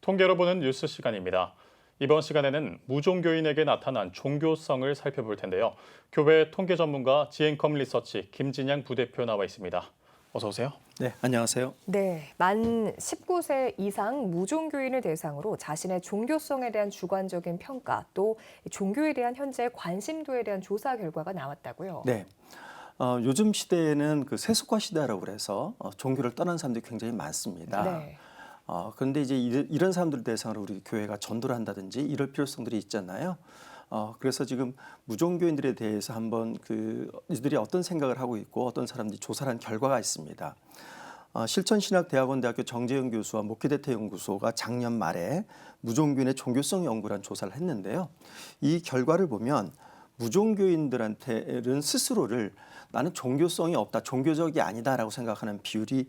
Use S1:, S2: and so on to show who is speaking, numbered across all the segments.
S1: 통계로 보는 뉴스 시간입니다. 이번 시간에는 무종교인에게 나타난 종교성을 살펴볼 텐데요. 교회 통계 전문가 지앤컴 리서치 김진양 부대표 나와 있습니다. 어서 오세요.
S2: 네, 안녕하세요.
S3: 네, 만 19세 이상 무종교인을 대상으로 자신의 종교성에 대한 주관적인 평가, 또 종교에 대한 현재 관심도에 대한 조사 결과가 나왔다고요.
S2: 네, 요즘 시대에는 그 세속화 시대라고 그래서 종교를 떠난 사람들이 굉장히 많습니다.
S3: 네.
S2: 그런데 이제 이런 사람들 대상으로 우리 교회가 전도를 한다든지 이럴 필요성들이 있잖아요. 그래서 지금 무종교인들에 대해서 한번 이들이 어떤 생각을 하고 있고 어떤 사람들이 조사를 한 결과가 있습니다. 실천신학대학원대학교 정재영 교수와 목회대태 연구소가 작년 말에 무종교인의 종교성 연구라는 조사를 했는데요. 이 결과를 보면 무종교인들한테는 스스로를 나는 종교성이 없다, 종교적이 아니다라고 생각하는 비율이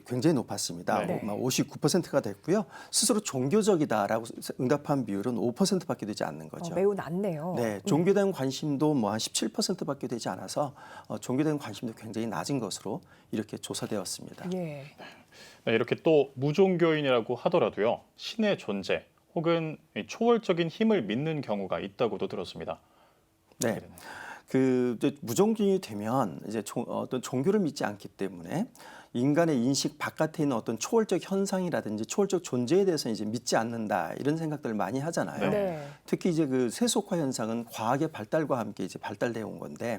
S2: 굉장히 높았습니다.
S3: 네.
S2: 59%가 됐고요. 스스로 종교적이다라고 응답한 비율은 5%밖에 되지 않는 거죠.
S3: 매우 낮네요.
S2: 네, 종교에 대한 관심도 한 17%밖에 되지 않아서 종교에 대한 관심도 굉장히 낮은 것으로 이렇게 조사되었습니다.
S3: 예.
S1: 네, 이렇게 또 무종교인이라고 하더라도요. 신의 존재 혹은 초월적인 힘을 믿는 경우가 있다고도 들었습니다.
S2: 네. 이제 무종교인이 되면 이제 어떤 종교를 믿지 않기 때문에 인간의 인식 바깥에 있는 어떤 초월적 현상이라든지 초월적 존재에 대해서 이제 믿지 않는다 이런 생각들을 많이 하잖아요.
S3: 네.
S2: 특히 이제 그 세속화 현상은 과학의 발달과 함께 이제 발달되어 온 건데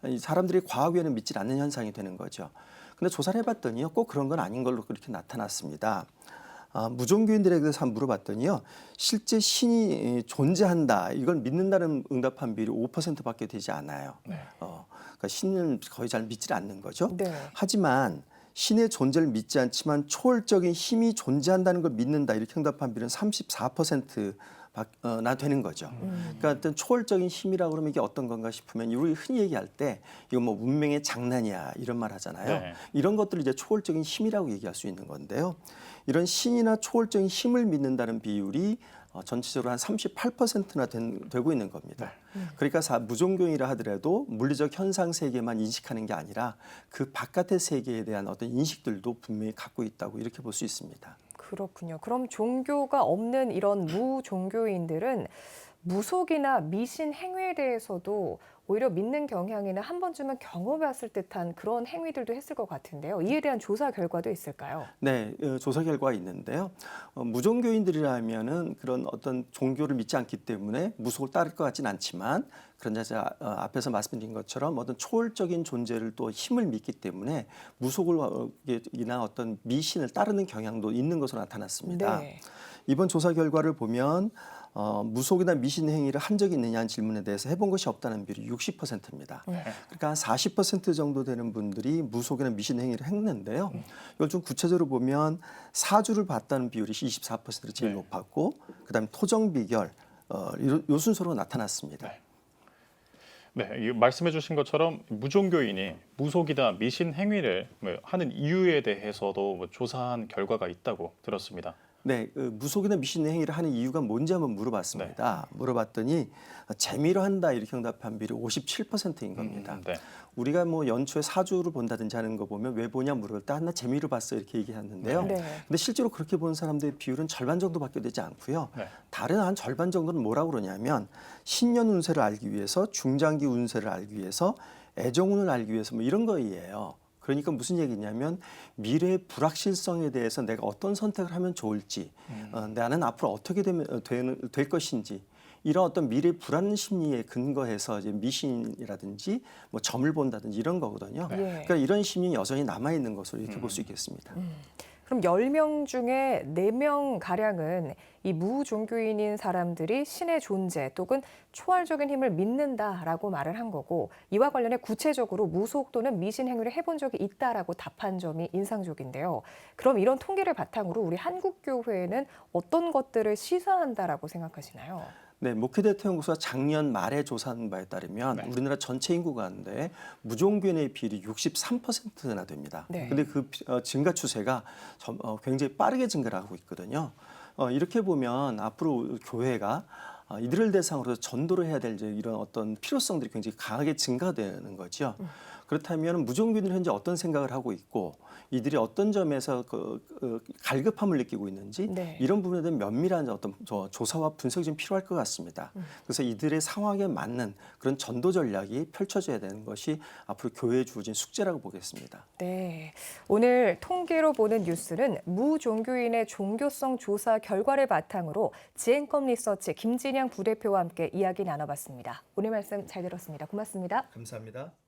S2: 이 사람들이 과학 외에는 믿지 않는 현상이 되는 거죠. 근데 조사를 해봤더니요, 꼭 그런 건 아닌 걸로 그렇게 나타났습니다. 무종교인들에게 대해서 한번 물어봤더니요, 실제 신이 존재한다, 이걸 믿는다는 응답한 비율이 5%밖에 되지 않아요.
S1: 네.
S2: 그러니까 신을 거의 잘 믿지 않는 거죠.
S3: 네.
S2: 하지만 신의 존재를 믿지 않지만 초월적인 힘이 존재한다는 걸 믿는다, 이렇게 응답한 비율은 34%나 되는 거죠. 그러니까 어떤 초월적인 힘이라고 그러면 이게 어떤 건가 싶으면 우리 흔히 얘기할 때 이거 뭐 문명의 장난이야 이런 말 하잖아요.
S1: 네.
S2: 이런 것들을 이제 초월적인 힘이라고 얘기할 수 있는 건데요. 이런 신이나 초월적인 힘을 믿는다는 비율이 전체적으로 한 38%나 되고 있는 겁니다. 그러니까 무종교인이라 하더라도 물리적 현상 세계만 인식하는 게 아니라 그 바깥의 세계에 대한 어떤 인식들도 분명히 갖고 있다고 이렇게 볼 수 있습니다.
S3: 그렇군요. 그럼 종교가 없는 이런 무종교인들은 무속이나 미신 행위에 대해서도 오히려 믿는 경향이나 한 번쯤은 경험해봤을 듯한 그런 행위들도 했을 것 같은데요. 이에 대한 조사 결과도 있을까요?
S2: 네, 조사 결과가 있는데요. 무종교인들이라면은 그런 어떤 종교를 믿지 않기 때문에 무속을 따를 것 같지는 않지만, 그런 제가 앞에서 말씀드린 것처럼 어떤 초월적인 존재를 또 힘을 믿기 때문에 무속이나 어떤 미신을 따르는 경향도 있는 것으로 나타났습니다.
S3: 네.
S2: 이번 조사 결과를 보면 무속이나 미신 행위를 한 적이 있느냐는 질문에 대해서 해본 것이 없다는 비율이 60%입니다. 그러니까 한 40% 정도 되는 분들이 무속이나 미신 행위를 했는데요. 이걸 좀 구체적으로 보면 사주를 봤다는 비율이 24%로 제일
S1: 네.
S2: 높았고, 그다음에 토정 비결 요 순서로 나타났습니다.
S1: 네, 말씀해 주신 것처럼 무종교인이 무속이나 미신 행위를 하는 이유에 대해서도 조사한 결과가 있다고 들었습니다.
S2: 네, 무속이나 미신 행위를 하는 이유가 뭔지 한번 물어봤습니다. 물어봤더니 재미로 한다 이렇게 응답한 비율이 57%인 겁니다.
S1: 네.
S2: 우리가 뭐 연초에 사주를 본다든지 하는 거 보면 왜 보냐 물을 때 나 재미로 봤어 이렇게 얘기하는데요.
S3: 네.
S2: 근데 실제로 그렇게 보는 사람들의 비율은 절반 정도밖에 되지 않고요.
S1: 네.
S2: 다른 한 절반 정도는 뭐라고 그러냐면 신년 운세를 알기 위해서, 중장기 운세를 알기 위해서, 애정운을 알기 위해서 뭐 이런 거예요. 그러니까 무슨 얘기냐면 미래의 불확실성에 대해서 내가 어떤 선택을 하면 좋을지, 나는 앞으로 어떻게 될 것인지, 이런 어떤 미래의 불안 심리에 근거해서 이제 미신이라든지 뭐 점을 본다든지 이런 거거든요.
S3: 네.
S2: 그러니까 이런 심리 여전히 남아 있는 것으로 이렇게 볼 수 있겠습니다.
S3: 그럼 10명 중에 4명 가량은 이 무종교인인 사람들이 신의 존재 또는 초월적인 힘을 믿는다라고 말을 한 거고, 이와 관련해 구체적으로 무속 또는 미신 행위를 해본 적이 있다라고 답한 점이 인상적인데요. 그럼 이런 통계를 바탕으로 우리 한국교회는 어떤 것들을 시사한다라고 생각하시나요?
S2: 네, 목회대태 연구소가 작년 말에 조사한 바에 따르면 우리나라 전체 인구 가운데 무종교인의 비율이 63%나 됩니다.
S3: 네.
S2: 근데 그 증가 추세가 굉장히 빠르게 증가를 하고 있거든요. 이렇게 보면 앞으로 교회가 이들을 대상으로 전도를 해야 될 이런 어떤 필요성들이 굉장히 강하게 증가되는 거죠. 그렇다면 무종교인들은 현재 어떤 생각을 하고 있고 이들이 어떤 점에서 갈급함을 느끼고 있는지
S3: 네.
S2: 이런 부분에 대한 면밀한 어떤 조사와 분석이 좀 필요할 것 같습니다. 그래서 이들의 상황에 맞는 그런 전도 전략이 펼쳐져야 되는 것이 앞으로 교회에 주어진 숙제라고 보겠습니다.
S3: 네, 오늘 통계로 보는 뉴스는 무종교인의 종교성 조사 결과를 바탕으로 지앤컴 리서치 김진양 부대표와 함께 이야기 나눠봤습니다. 오늘 말씀 잘 들었습니다. 고맙습니다.
S2: 감사합니다.